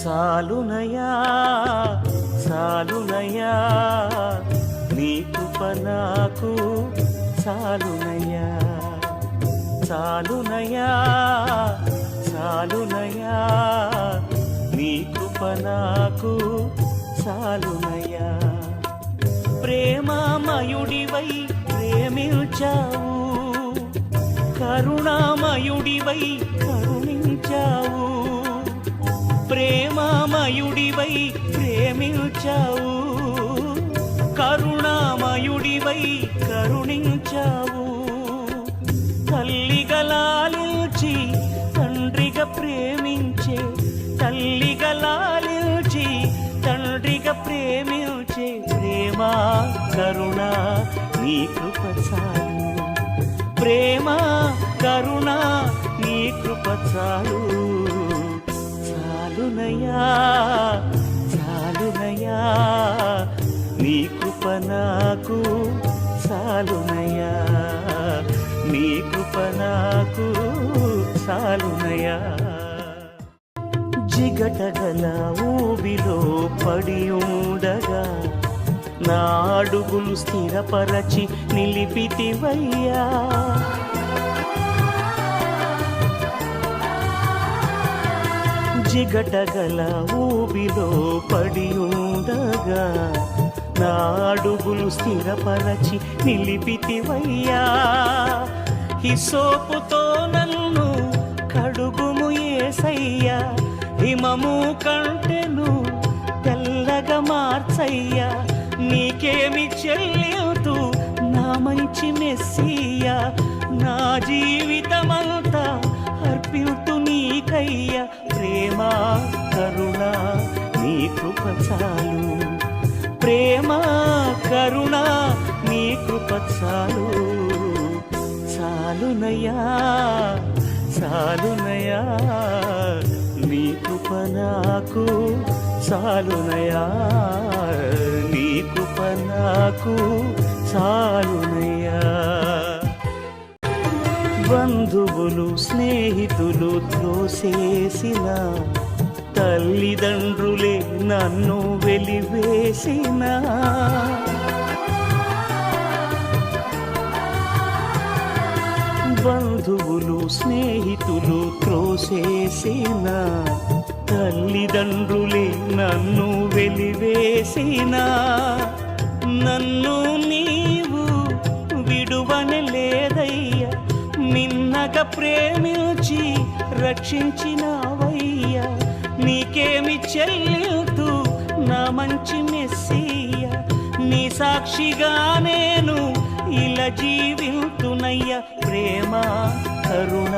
సాలునయా సాలునయా నీ కృప నాకు సాలునయా సాలునయా సాలునయా నీ కృప నాకు సాలునయా ప్రేమామయుడివై ప్రేమించావు కరుణామయుడివై కరుణించావు ప్రేమామయుడివై ప్రేమించావు కరుణామయుడివై కరుణించావు తల్లిగా లాలించి తండ్రిగా ప్రేమించే తల్లిగా లాలించి తండ్రిగా ప్రేమించే ప్రేమ కరుణ నీ కృప చాలు ప్రేమ కరుణ నీ కృప చాలు సాలునయా సాలునయా నీ కృప నాకు సాలునయా నీ కృప నాకు సాలునయా జిగటగల ఊబిలో పడి ఉండగా నా అడుగులు స్థిరపరచి నిలిపితివయ్యా జిగటగల ఊబిలో పడి ఉండగా నా అడుగులు స్థిరపరచి నిలిపితివయ్యా హిసోపుతో నన్ను కడుగుము యేసయ్యా హిమము కంటెను తెల్లగా మార్చయ్యా నీకేమి చెల్లితూ నా మంచి మెస్సియా నా జీవితమంతా అర్పితు నీకయ్యా ప్రేమ కరుణ నీ కృప చాలు ప్రేమ కరుణ నీ కృప చాలు సాలునయా సాలునయా నీ కృప నాకు సాలునయా నీ కృప నాకు సాలునయా బంధువులు స్నేహితులు త్రోసేసిన తల్లిదండ్రులే నన్ను వెలివేసిన బంధువులు స్నేహితులు త్రోసేసిన తల్లిదండ్రులే నన్ను వెలివేసిన నన్ను నీవు విడువనలేదయ్యా నిన్నగా ప్రేమించి రక్షించినావయ్యా నీకేమి చెల్లితూ నా మంచి మెస్సియా నీ సాక్షిగా నేను ఇలా జీవితునయ్యా ప్రేమ కరుణ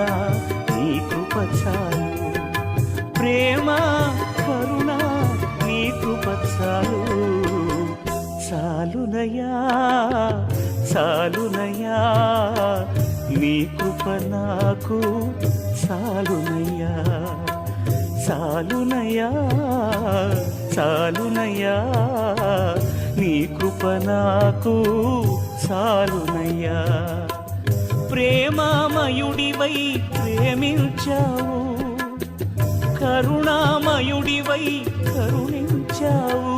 నీ కృప చాలు ప్రేమ కరుణ నీ కృప చాలు సాలునయా సాలునయా నీ కృప నాకు సాలునయా సాలునయా సాలునయా నీ కృప నాకు సాలునయా ప్రేమామయుడివై ప్రేమించావు కరుణామయుడివై కరుణించావు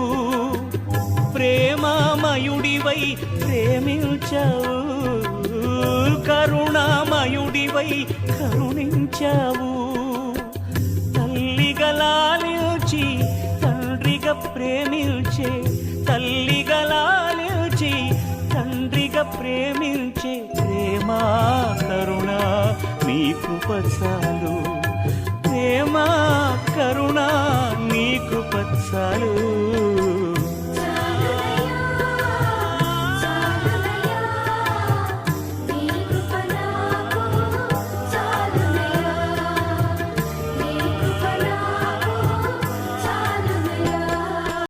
ప్రేమామయుడివై ప్రేమించావు కరుణామయుడివై కరుణించావు తల్లిగా లాలించి తండ్రిగా ప్రేమించే తల్లిగా లాలించి తండ్రిగా ప్రేమించే ప్రేమ కరుణ నీ కృప చాలు ప్రేమ కరుణ నీ కృప చాలు